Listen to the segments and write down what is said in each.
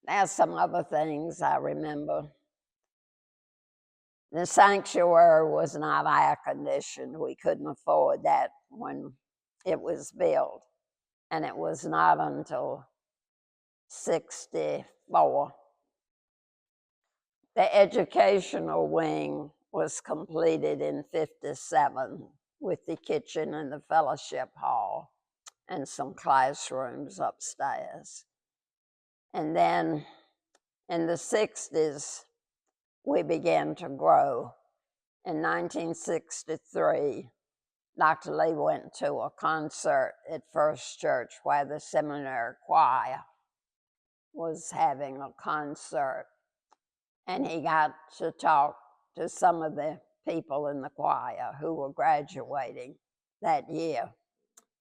There's some other things I remember. The sanctuary was not air conditioned. We couldn't afford that when it was built. And it was not until 1964. The educational wing was completed in 1957 with the kitchen and the fellowship hall and some classrooms upstairs. And then in the 1960s, we began to grow. In 1963, Dr. Lee went to a concert at First Church where the seminary choir was having a concert. And he got to talk to some of the people in the choir who were graduating that year.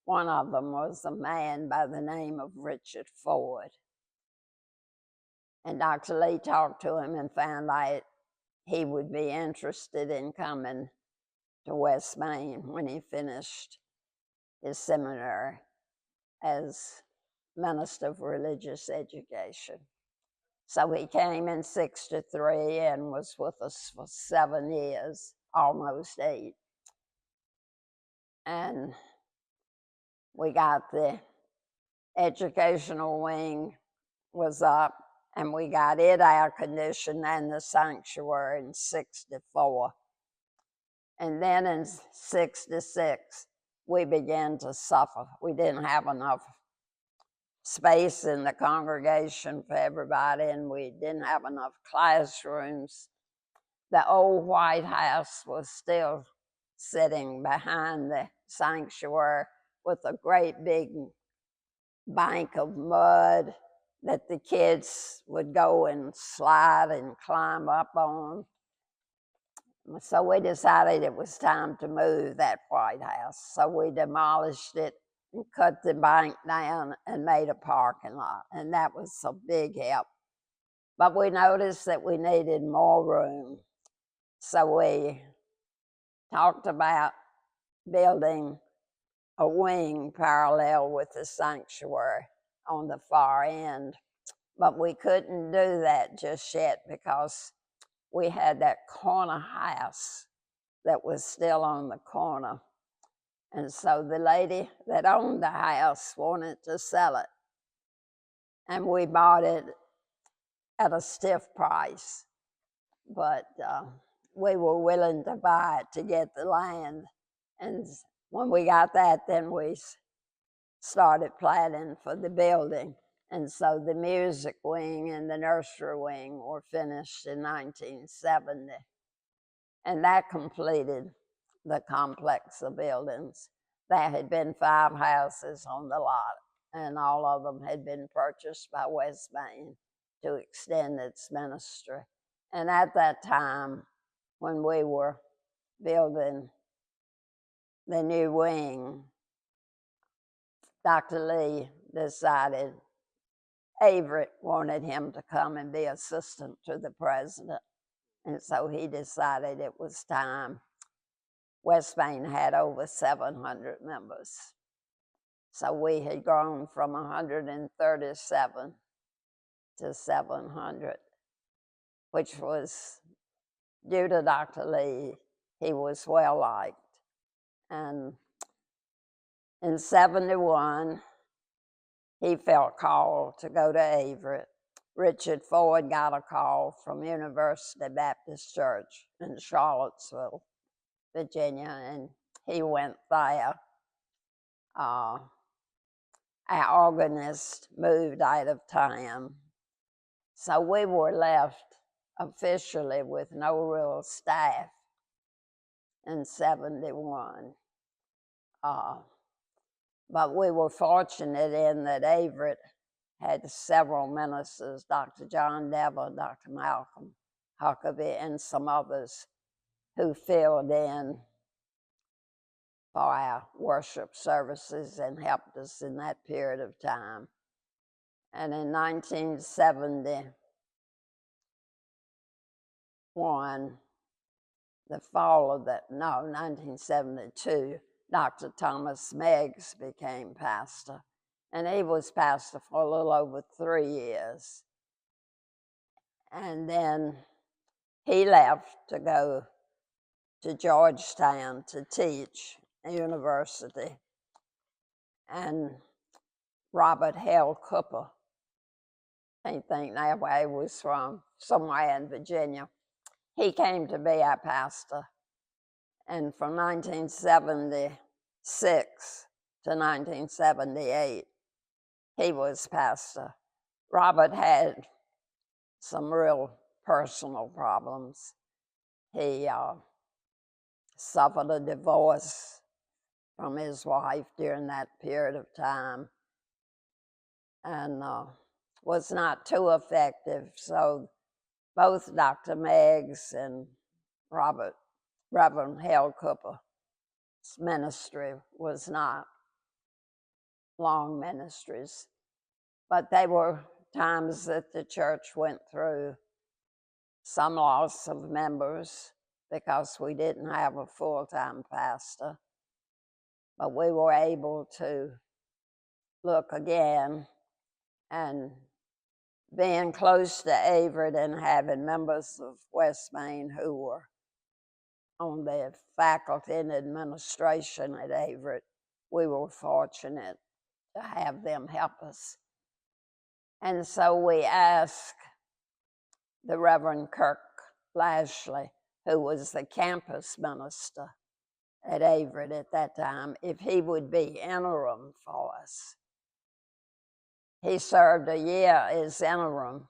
One of them was a man by the name of Richard Ford. And Dr. Lee talked to him and found out he would be interested in coming to West Main when he finished his seminary as Minister of Religious Education. So he came in 1963 and was with us for 7 years, almost 8. And we got the educational wing was up, and we got it air conditioned and the sanctuary in 1964. And then in 1966, we began to suffer. We didn't have enough space in the congregation for everybody, and we didn't have enough classrooms. The old White House was still sitting behind the sanctuary with a great big bank of mud that the kids would go and slide and climb up on. So we decided it was time to move that White House. So we demolished it and cut the bank down and made a parking lot. And that was a big help. But we noticed that we needed more room. So we talked about building a wing parallel with the sanctuary on the far end. But we couldn't do that just yet because we had that corner house that was still on the corner. And so the lady that owned the house wanted to sell it. And we bought it at a stiff price. But we were willing to buy it to get the land. And when we got that, then we started planning for the building. And so the music wing and the nursery wing were finished in 1970. And that completed the complex of buildings. There had been 5 houses on the lot, and all of them had been purchased by West Main to extend its ministry. And at that time, when we were building the new wing, Dr. Lee decided Avery wanted him to come and be assistant to the president. And so he decided it was time. West Main had over 700 members. So we had grown from 137 to 700, which was due to Dr. Lee. He was well liked. And in 1971, he felt called to go to Avery. Richard Ford got a call from University Baptist Church in Charlottesville, Virginia, and he went there. Our organist moved out of town, so we were left officially with no real staff in 1971. But we were fortunate in that Avery had several ministers, Dr. John Devil, Dr. Malcolm Huckabee, and some others who filled in for our worship services and helped us in that period of time. And in 1971, the fall of that, no, 1972, Dr. Thomas Meggs became pastor. And he was pastor for a little over 3 years. And then he left to go to Georgetown to teach at university. And Robert Hale Cooper, I think that way he was from, somewhere in Virginia. He came to be our pastor. And from 1976 to 1978, he was pastor. Robert had some real personal problems. He suffered a divorce from his wife during that period of time, and was not too effective. So both Dr. Meggs and Reverend Hale Cooper's ministry was not long ministries, but they were times that the church went through some loss of members because we didn't have a full-time pastor. But we were able to look again, and being close to Everett and having members of West Main who were on the faculty and administration at Everett, we were fortunate to have them help us. And so we asked the Reverend Kirk Lashley, who was the campus minister at Everett at that time, if he would be interim for us. He served a year as interim,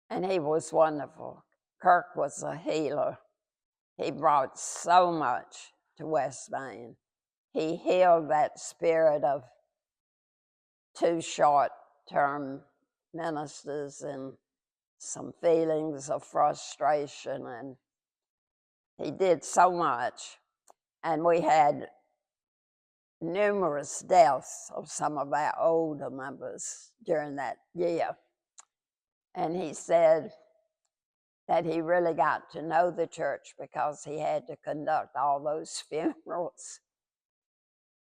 and he was wonderful. Kirk was a healer. He brought so much to West Main. He healed that spirit of two short-term ministers and some feelings of frustration, and he did so much. And we had numerous deaths of some of our older members during that year. And he said that he really got to know the church because he had to conduct all those funerals.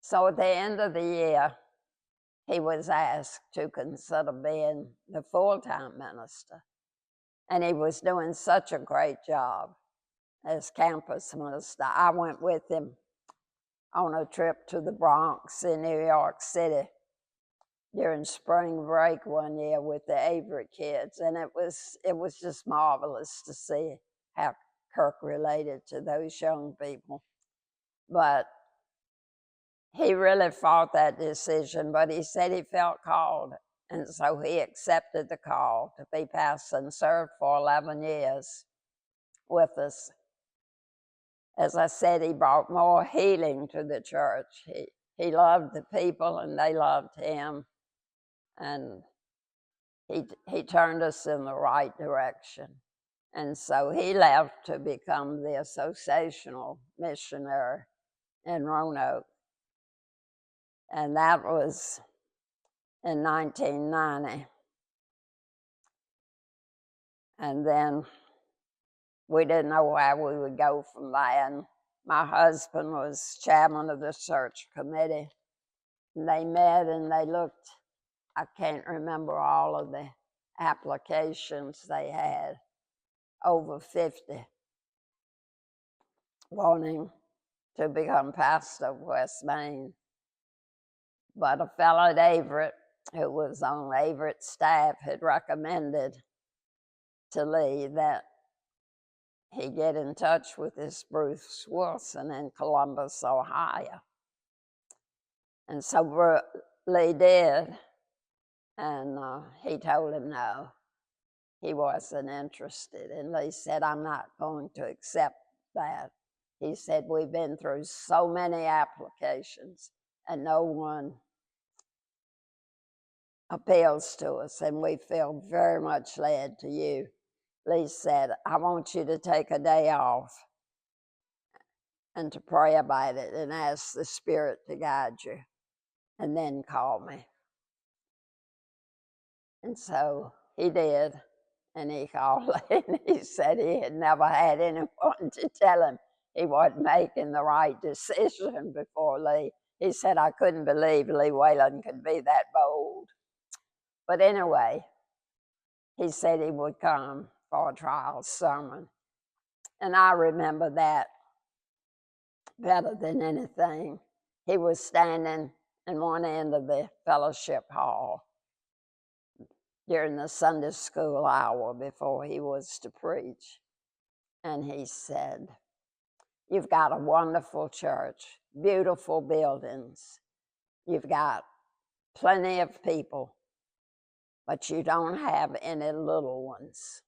So at the end of the year, he was asked to consider being the full-time minister. And he was doing such a great job as campus minister. I went with him on a trip to the Bronx in New York City during spring break one year with the Everett kids, and it was just marvelous to see how Kirk related to those young people. But he really fought that decision, but he said he felt called, and so he accepted the call to be pastor and served for 11 years with us. As I said, he brought more healing to the church. He loved the people, and they loved him. And he turned us in the right direction. And so he left to become the associational missionary in Roanoke. And that was in 1990. And then we didn't know where we would go from there. And my husband was chairman of the search committee. And they met and they looked, I can't remember all of the applications they had, over 50, wanting to become pastor of West Main. But a fellow at Everett, who was on Everett's staff, had recommended to Lee that he get in touch with this Bruce Wilson in Columbus, Ohio. And so Lee did, and he told him no, he wasn't interested. And Lee said, I'm not going to accept that. He said, we've been through so many applications and no one appeals to us, and we feel very much led to you. Lee said, I want you to take a day off and to pray about it and ask the Spirit to guide you, and then call me. And so he did, and he called Lee, and he said he had never had anyone to tell him he wasn't making the right decision before Lee. He said, I couldn't believe Lee Wayland could be that bold. But anyway, he said he would come for a trial sermon. And I remember that better than anything. He was standing in one end of the fellowship hall during the Sunday school hour before he was to preach. And he said, "You've got a wonderful church, beautiful buildings. You've got plenty of people, but you don't have any little ones.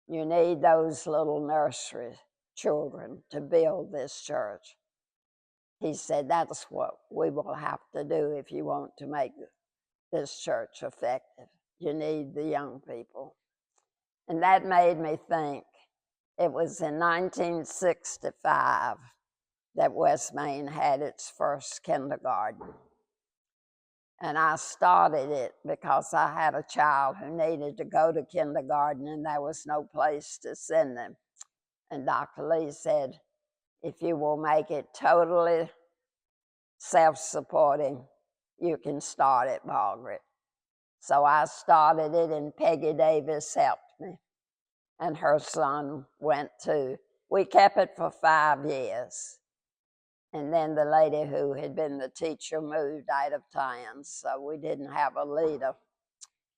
You need those little nursery children to build this church." He said, "That's what we will have to do if you want to make this church effective. You need the young people." And that made me think. It was in 1965 that West Main had its first kindergarten. And I started it because I had a child who needed to go to kindergarten and there was no place to send them. And Dr. Lee said, "If you will make it totally self-supporting, you can start it, Margaret." So I started it, and Peggy Davis helped me, and her son went too. We kept it for 5 years, and then the lady who had been the teacher moved out of town, so we didn't have a leader,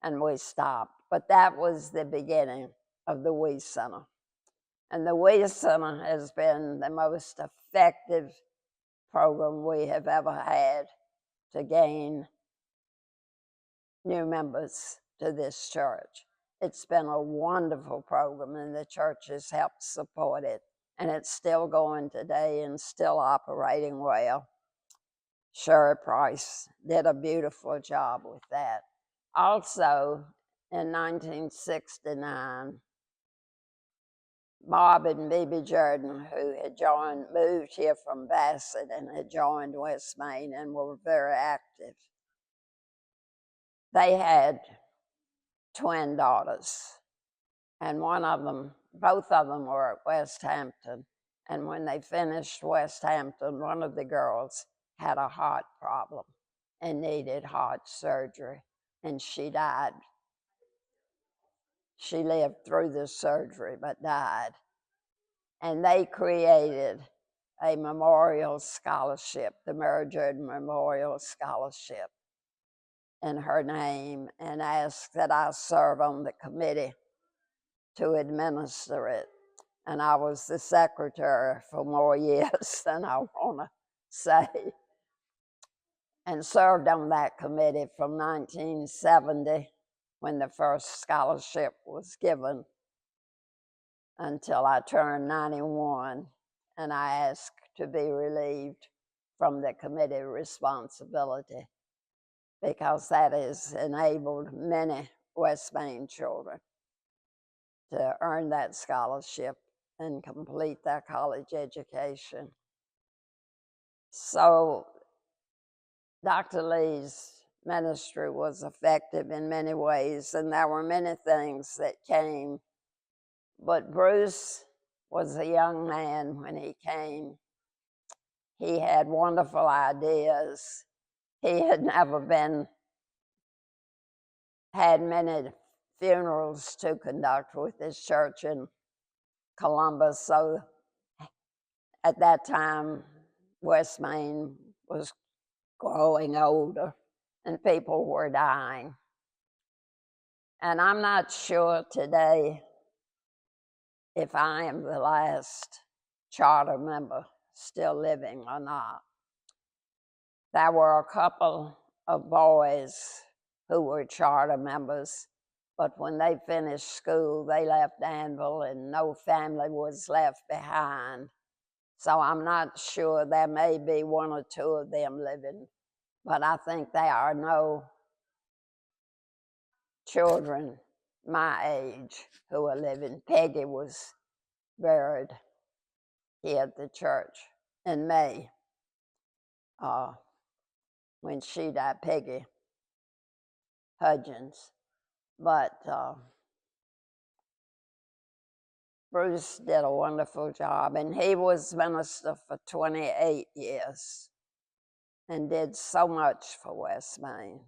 and we stopped. But that was the beginning of the We Center. And the We Center has been the most effective program we have ever had to gain new members to this church. It's been a wonderful program, and the church has helped support it, and it's still going today and still operating well. Sherry Price did a beautiful job with that. Also, in 1969, Bob and Bebe Jordan, who had moved here from Bassett and had joined West Main and were very active, they had twin daughters, and both of them were at West Hampton. And when they finished West Hampton, one of the girls had a heart problem and needed heart surgery, and she died. She lived through the surgery but died. And they created a memorial scholarship, the Mary Jordan Memorial Scholarship, in her name, and asked that I serve on the committee to administer it. And I was the secretary for more years than I want to say, and served on that committee from 1970, when the first scholarship was given, until I turned 91, and I asked to be relieved from the committee responsibility, because that has enabled many West Main children to earn that scholarship and complete their college education. So Dr. Lee's ministry was effective in many ways, and there were many things that came. But Bruce was a young man when he came. He had wonderful ideas. He had never had many funerals to conduct with his church in Columbus. So at that time, West Main was growing older and people were dying. And I'm not sure today if I am the last charter member still living or not. There were a couple of boys who were charter members, but when they finished school, they left Danville and no family was left behind. So I'm not sure. There may be one or two of them living, but I think there are no children my age who are living. Peggy was buried here at the church in May. When she died, Peggy Hudgens. But Bruce did a wonderful job, and he was minister for 28 years and did so much for West Main.